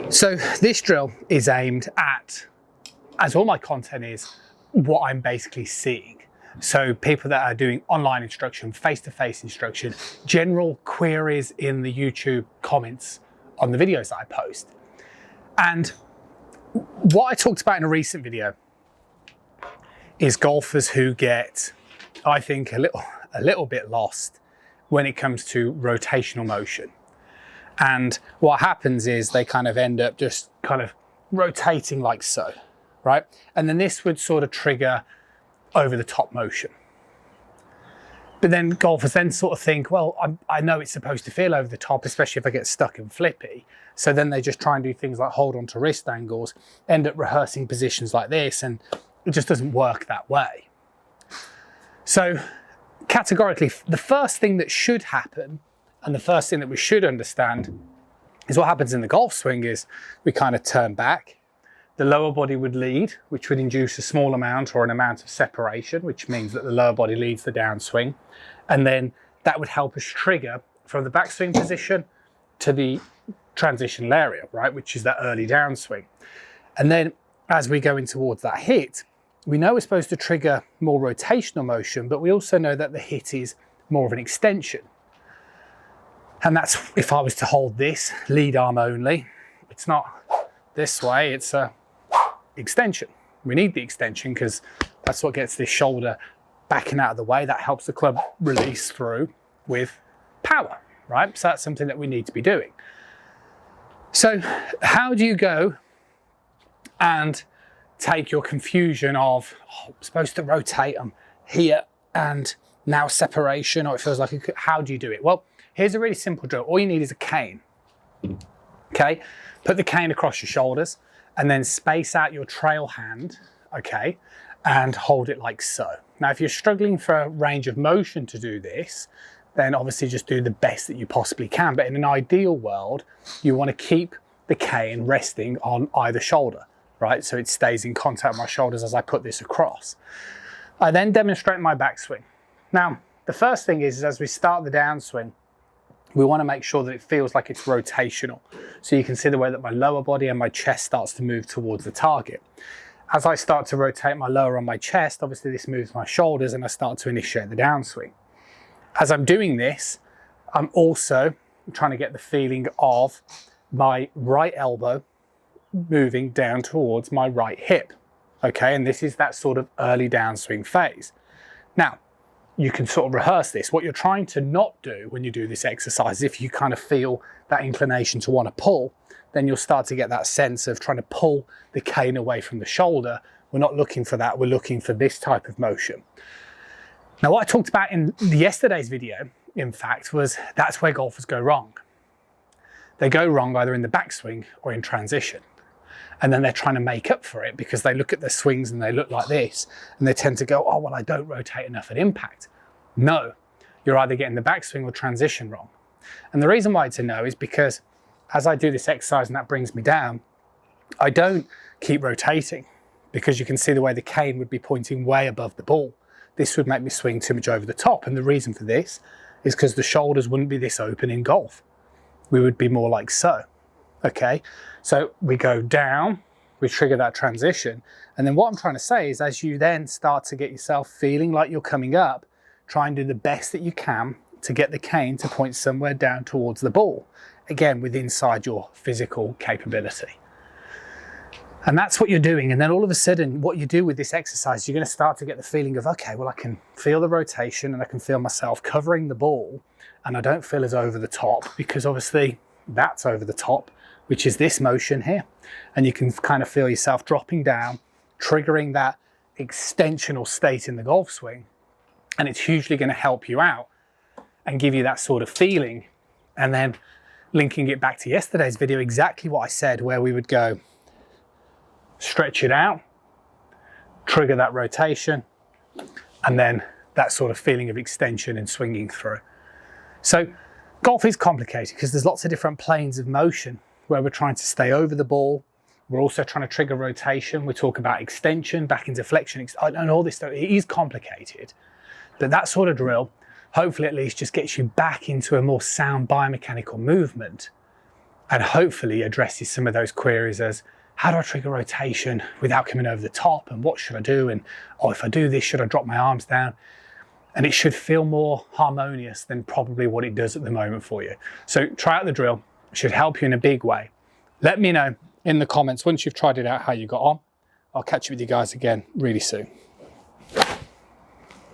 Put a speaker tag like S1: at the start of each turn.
S1: So this drill is aimed at, as all my content is, what I'm basically seeing. So people that are doing online instruction, face-to-face instruction, general queries in the YouTube comments on the videos that I post. And what I talked about in a recent video is golfers who get, I think, a little bit lost when it comes to rotational motion. And what happens is they kind of end up just kind of rotating like so, right? And then this would sort of trigger over the top motion. But then golfers then sort of think, well, I know it's supposed to feel over the top, especially if I get stuck and flippy. So then they just try and do things like hold on to wrist angles, end up rehearsing positions like this, and it just doesn't work that way. So categorically, the first thing that should happen, and the first thing that we should understand, is what happens in the golf swing is we kind of turn back. The lower body would lead, which would induce a small amount or an amount of separation, which means that the lower body leads the downswing. And then that would help us trigger from the backswing position to the transitional area, right? Which is that early downswing. And then as we go in towards that hit, we know we're supposed to trigger more rotational motion, but we also know that the hit is more of an extension. And that's if I was to hold this lead arm only, it's not this way, it's a extension. We need the extension because that's what gets this shoulder backing out of the way. That helps the club release through with power, right? So that's something that we need to be doing. So how do you go and take your confusion of, oh, I'm supposed to rotate, I'm here and now separation, or it feels like, how do you do it? Well, here's a really simple drill. All you need is a cane, okay? Put the cane across your shoulders and then space out your trail hand, okay? And hold it like so. Now, if you're struggling for a range of motion to do this, then obviously just do the best that you possibly can. But in an ideal world, you want to keep the cane resting on either shoulder, right? So it stays in contact with my shoulders as I put this across. I then demonstrate my backswing. Now, the first thing is as we start the downswing, we want to make sure that it feels like it's rotational. So you can see the way that my lower body and my chest starts to move towards the target. As I start to rotate my lower on my chest, obviously this moves my shoulders and I start to initiate the downswing. As I'm doing this, I'm also trying to get the feeling of my right elbow moving down towards my right hip. Okay, and this is that sort of early downswing phase. Now, you can sort of rehearse this. What you're trying to not do when you do this exercise, if you kind of feel that inclination to want to pull, then you'll start to get that sense of trying to pull the cane away from the shoulder. We're not looking for that. We're looking for this type of motion. Now, what I talked about in yesterday's video, in fact, was that's where golfers go wrong. They go wrong either in the backswing or in transition. And then they're trying to make up for it because they look at their swings and they look like this and they tend to go, oh, well, I don't rotate enough at impact. No, you're either getting the backswing or transition wrong. And the reason why it's a no is because as I do this exercise and that brings me down, I don't keep rotating because you can see the way the cane would be pointing way above the ball. This would make me swing too much over the top. And the reason for this is because the shoulders wouldn't be this open in golf. We would be more like so. Okay, so we go down, we trigger that transition. And then what I'm trying to say is as you then start to get yourself feeling like you're coming up, try and do the best that you can to get the cane to point somewhere down towards the ball. Again, with inside your physical capability. And that's what you're doing. And then all of a sudden, what you do with this exercise, you're going to start to get the feeling of, okay, well, I can feel the rotation and I can feel myself covering the ball and I don't feel as over the top because obviously that's over the top, which is this motion here. And you can kind of feel yourself dropping down, triggering that extensional state in the golf swing. And it's hugely going to help you out and give you that sort of feeling. And then linking it back to yesterday's video, exactly what I said, where we would go stretch it out, trigger that rotation, and then that sort of feeling of extension and swinging through. So golf is complicated because there's lots of different planes of motion where we're trying to stay over the ball. We're also trying to trigger rotation. We talk about extension, back into flexion, and all this stuff. It is complicated, but that sort of drill, hopefully at least just gets you back into a more sound biomechanical movement. and hopefully addresses some of those queries as, how do I trigger rotation without coming over the top, and what should I do, and oh, if I do this, should I drop my arms down? And it should feel more harmonious than probably what it does at the moment for you. So try out the drill, it should help you in a big way. Let me know in the comments once you've tried it out how you got on. I'll catch you with you guys again really soon.